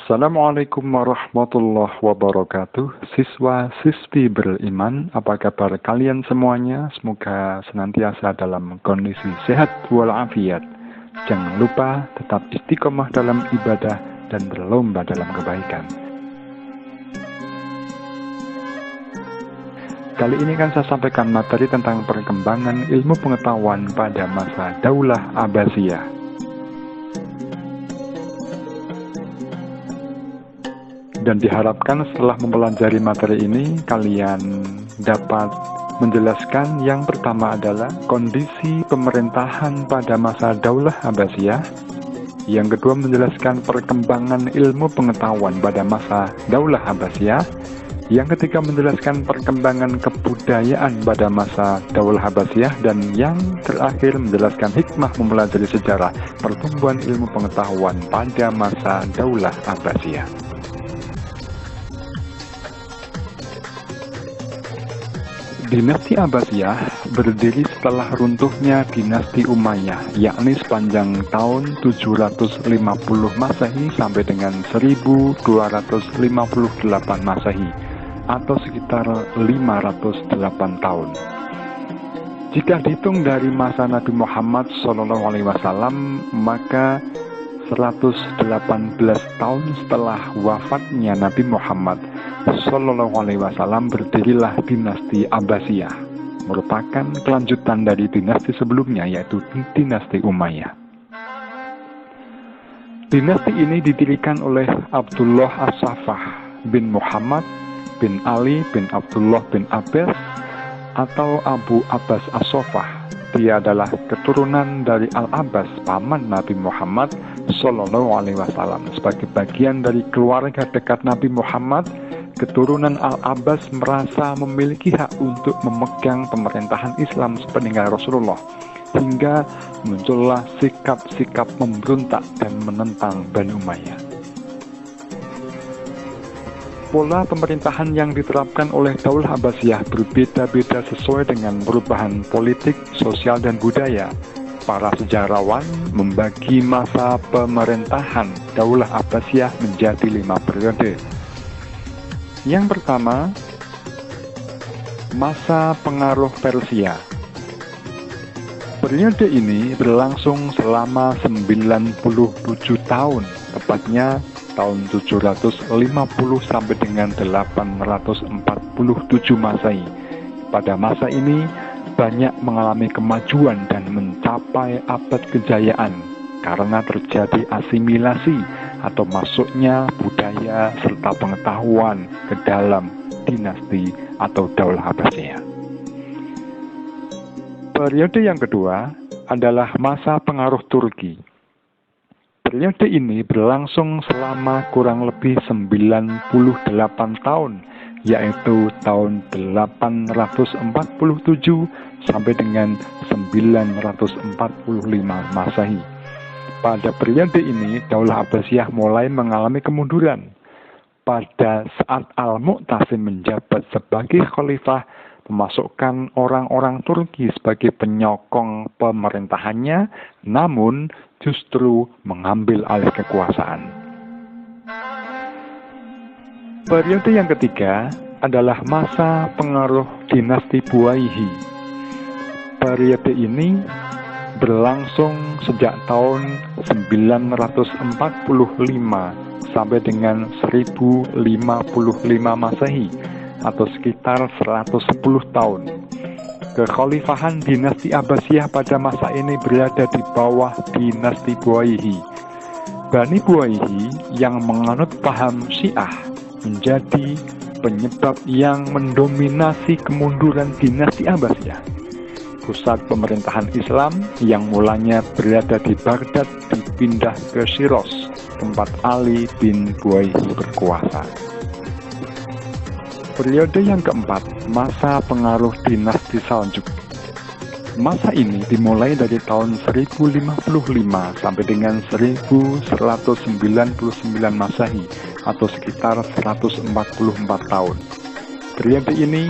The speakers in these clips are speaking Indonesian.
Assalamualaikum warahmatullahi wabarakatuh. Siswa-siswi beriman, apa kabar kalian semuanya? Semoga senantiasa dalam kondisi sehat walafiat. Jangan lupa tetap istiqomah dalam ibadah dan berlomba dalam kebaikan. Kali ini kan saya sampaikan materi tentang perkembangan ilmu pengetahuan pada masa Daulah Abbasiyah. Dan diharapkan setelah mempelajari materi ini, kalian dapat menjelaskan yang pertama adalah kondisi pemerintahan pada masa Daulah Abbasiyah. Yang kedua menjelaskan perkembangan ilmu pengetahuan pada masa Daulah Abbasiyah. Yang ketiga menjelaskan perkembangan kebudayaan pada masa Daulah Abbasiyah. Dan yang terakhir menjelaskan hikmah mempelajari sejarah pertumbuhan ilmu pengetahuan pada masa Daulah Abbasiyah. Dinasti Abbasiyah berdiri setelah runtuhnya dinasti Umayyah, yakni sepanjang tahun 750 Masehi sampai dengan 1258 Masehi, atau sekitar 508 tahun. Jika dihitung dari masa Nabi Muhammad SAW, maka 118 tahun setelah wafatnya Nabi Muhammad SAW berdirilah dinasti Abbasiyah, merupakan kelanjutan dari dinasti sebelumnya, yaitu dinasti Umayyah. Dinasti ini didirikan oleh Abdullah As-Saffah bin Muhammad bin Ali bin Abdullah bin Abbas atau Abu Abbas As-Saffah. Dia adalah keturunan dari Al-Abbas, paman Nabi Muhammad SAW. Sebagai bagian dari keluarga dekat Nabi Muhammad, keturunan Al-Abbas merasa memiliki hak untuk memegang pemerintahan Islam sepeninggal Rasulullah, hingga muncullah sikap-sikap memberontak dan menentang Bani Umayyah. Pola pemerintahan yang diterapkan oleh Daulah Abbasiyah berbeda-beda sesuai dengan perubahan politik, sosial, dan budaya. Para sejarawan membagi masa pemerintahan Daulah Abbasiyah menjadi 5 periode. Yang pertama, masa pengaruh Persia. Periode ini berlangsung selama 97 tahun, tepatnya tahun 750 sampai dengan 847 Masehi. Pada masa ini banyak mengalami kemajuan dan mencapai abad kejayaan karena terjadi asimilasi atau masuknya budaya serta pengetahuan ke dalam dinasti atau Daulah Abbasiyah. Periode yang kedua adalah masa pengaruh Turki. Periode ini berlangsung selama kurang lebih 98 tahun, yaitu tahun 847 sampai dengan 945 Masehi. Pada periode ini, Daulah Abbasiyah mulai mengalami kemunduran. Pada saat Al-Mu'tasim menjabat sebagai khalifah, memasukkan orang-orang Turki sebagai penyokong pemerintahannya, namun justru mengambil alih kekuasaan. Periode yang ketiga adalah masa pengaruh dinasti Buwayhi. Periode ini berlangsung sejak tahun 945 sampai dengan 1055 Masehi, atau sekitar 110 tahun. Kekhalifahan dinasti Abbasiyah pada masa ini berada di bawah dinasti Buwayhi. Bani Buwayhi yang menganut paham Syiah menjadi penyebab yang mendominasi kemunduran dinasti Abbasiyah. Pusat pemerintahan Islam yang mulanya berada di Baghdad dipindah ke Shiraz, tempat Ali bin Buwayhi berkuasa. Periode yang keempat, masa pengaruh dinasti Saljuk. Masa ini dimulai dari tahun 1055 sampai dengan 1199 Masehi, atau sekitar 144 tahun. Periode ini,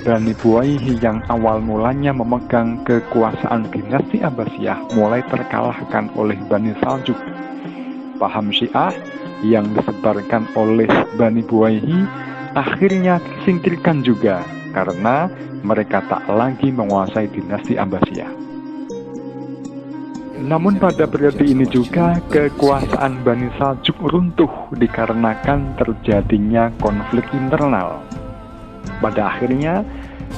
Bani Buwayhi yang awal mulanya memegang kekuasaan dinasti Abbasiyah mulai terkalahkan oleh Bani Saljuk. Paham Syiah yang disebarkan oleh Bani Buwaihi akhirnya disingkirkan juga karena mereka tak lagi menguasai dinasti Abbasiyah. Namun pada periode ini juga kekuasaan Bani Saljuk runtuh dikarenakan terjadinya konflik internal. Pada akhirnya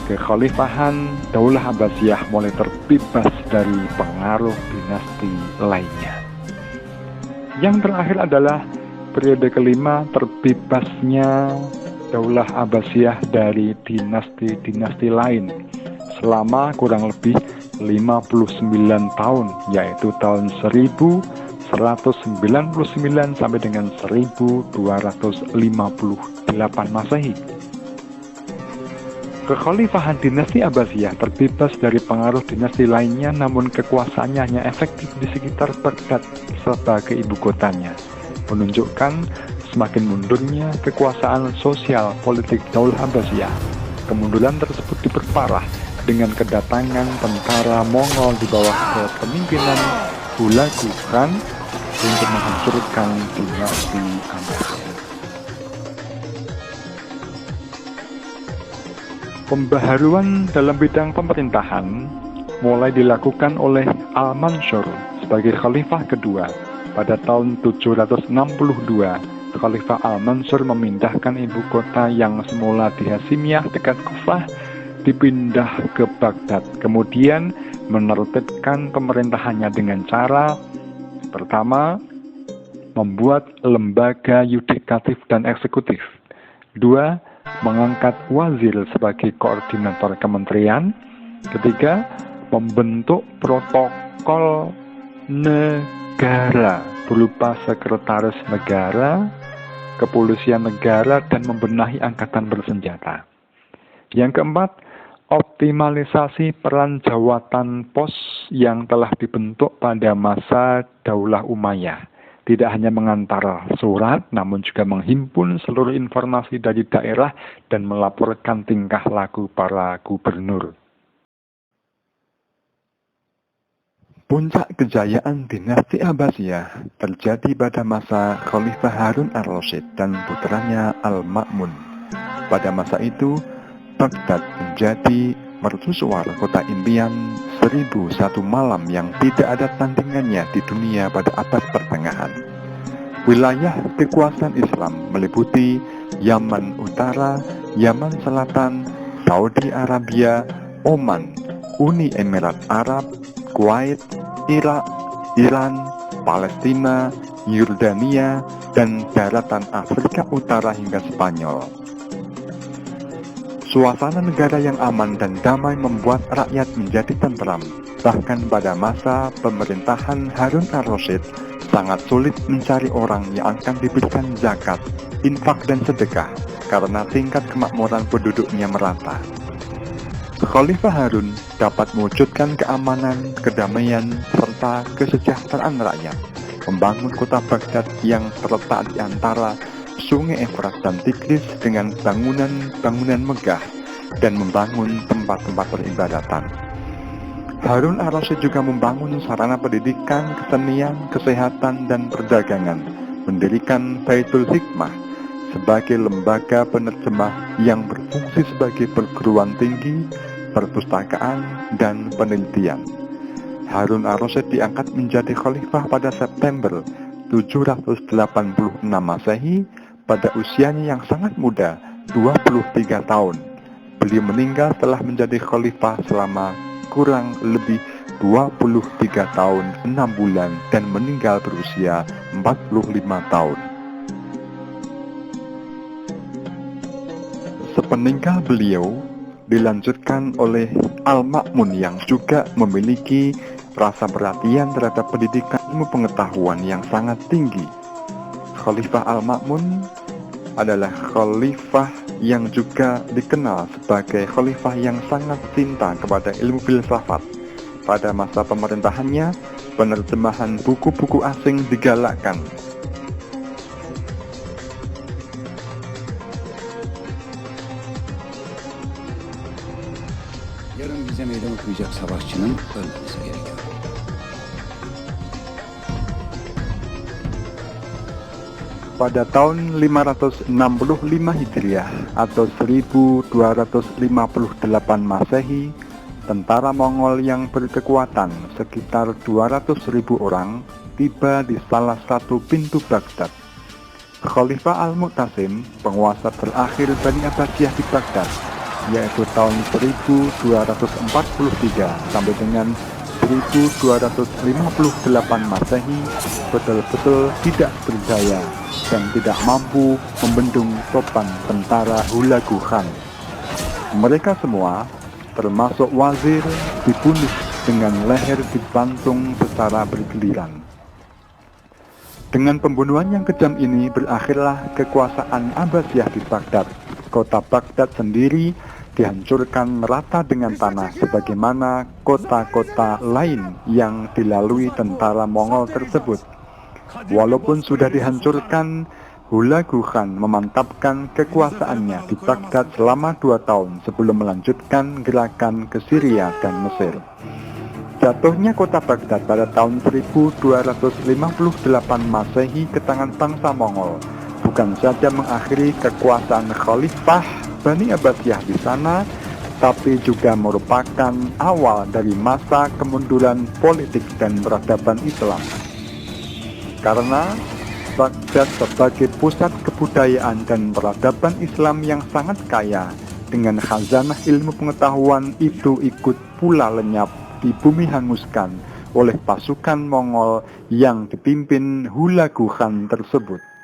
kekhalifahan Daulah Abbasiyah mulai terbebas dari pengaruh dinasti lainnya. Yang terakhir adalah periode kelima terbebasnya Daulah Abbasiyah dari dinasti-dinasti lain selama kurang lebih 59 tahun, yaitu tahun 1199 sampai dengan 1258 Masehi. Kekhalifahan dinasti Abbasiyah terbebas dari pengaruh dinasti lainnya, namun kekuasaannya hanya efektif di sekitar Baghdad sebagai ibu kotanya, menunjukkan semakin mundurnya kekuasaan sosial politik Daulah Abbasiyah. Kemunduran tersebut diperparah dengan kedatangan tentara Mongol di bawah kepemimpinan Hulagu Khan untuk menghancurkan dinasti Abbasiyah. Pembaharuan dalam bidang pemerintahan mulai dilakukan oleh Al-Mansur sebagai khalifah kedua. Pada tahun 762, Khalifah Al-Mansur memindahkan ibu kota yang semula di Hasimiyah dekat Kufah dipindah ke Baghdad. Kemudian menertibkan pemerintahannya dengan cara pertama, membuat lembaga yudikatif dan eksekutif. Dua, mengangkat wazir sebagai koordinator kementerian. Ketiga, membentuk protokol negara berupa sekretaris negara, kepolisian negara, dan membenahi angkatan bersenjata. Yang keempat, optimalisasi peran jawatan pos yang telah dibentuk pada masa Daulah Umayyah. Tidak hanya mengantar surat, namun juga menghimpun seluruh informasi dari daerah dan melaporkan tingkah laku para gubernur. Puncak kejayaan dinasti Abbasiyah terjadi pada masa Khalifah Harun ar-Rasyid dan putranya Al-Ma'mun. Pada masa itu, Baghdad menjadi mercusuar kota impian 1001 malam yang tidak ada tandingannya di dunia pada abad pertengahan. Wilayah kekuasaan Islam meliputi Yaman Utara, Yaman Selatan, Saudi Arabia, Oman, Uni Emirat Arab, Kuwait, Irak, Iran, Palestina, Yordania, dan daratan Afrika Utara hingga Spanyol. Suasana negara yang aman dan damai membuat rakyat menjadi tentram. Bahkan pada masa pemerintahan Harun ar-Rasyid, sangat sulit mencari orang yang akan diberikan zakat, infak, dan sedekah karena tingkat kemakmuran penduduknya merata. Khalifah Harun dapat mewujudkan keamanan, kedamaian, serta kesejahteraan rakyat, membangun kota Baghdad yang terletak di antara Sungai Efrat dan Tigris dengan bangunan-bangunan megah, dan membangun tempat-tempat peribadatan. Harun ar-Rasyid juga membangun sarana pendidikan, kesenian, kesehatan, dan perdagangan, mendirikan Baitul Hikmah sebagai lembaga penerjemah yang berfungsi sebagai perguruan tinggi, perpustakaan, dan penelitian. Harun ar-Rasyid diangkat menjadi khalifah pada September 786 Masehi pada usianya yang sangat muda, 23 tahun. Beliau meninggal setelah menjadi khalifah selama kurang lebih 23 tahun 6 bulan dan meninggal berusia 45 tahun. Sepeninggal beliau dilanjutkan oleh Al-Ma'mun yang juga memiliki rasa perhatian terhadap pendidikan ilmu pengetahuan yang sangat tinggi. Khalifah Al-Ma'mun adalah khalifah yang juga dikenal sebagai khalifah yang sangat cinta kepada ilmu filsafat. Pada masa pemerintahannya, penerjemahan buku-buku asing digalakkan. Yarın bize meydan okuyacak savaşçının ölmesi gerekiyor. Pada tahun 565 Hijriah atau 1258 Masehi, tentara Mongol yang berkekuatan sekitar 200.000 orang tiba di salah satu pintu Baghdad. Khalifah Al-Mu'tasim, penguasa terakhir Bani Abbasiyah di Baghdad, yaitu tahun 1243 sampai dengan 1258 Masehi, betul-betul tidak berdaya dan tidak mampu membendung topan tentara Hulagu Khan. Mereka semua, termasuk wazir, dibunuh dengan leher dibantung secara bergiliran. Dengan pembunuhan yang kejam ini berakhirlah kekuasaan Abbasiyah di Baghdad. Kota Baghdad sendiri dihancurkan merata dengan tanah sebagaimana kota-kota lain yang dilalui tentara Mongol tersebut. Walaupun sudah dihancurkan, Hulagu Khan memantapkan kekuasaannya di Baghdad selama 2 tahun sebelum melanjutkan gerakan ke Syria dan Mesir. Jatuhnya kota Baghdad pada tahun 1258 Masehi ke tangan bangsa Mongol bukan saja mengakhiri kekuasaan Khalifah Bani Abbasiyah di sana, tapi juga merupakan awal dari masa kemunduran politik dan peradaban Islam. Karena Baghdad sebagai pusat kebudayaan dan peradaban Islam yang sangat kaya dengan khazanah ilmu pengetahuan itu ikut pula lenyap di bumi hanguskan oleh pasukan Mongol yang dipimpin Hulagu Khan tersebut.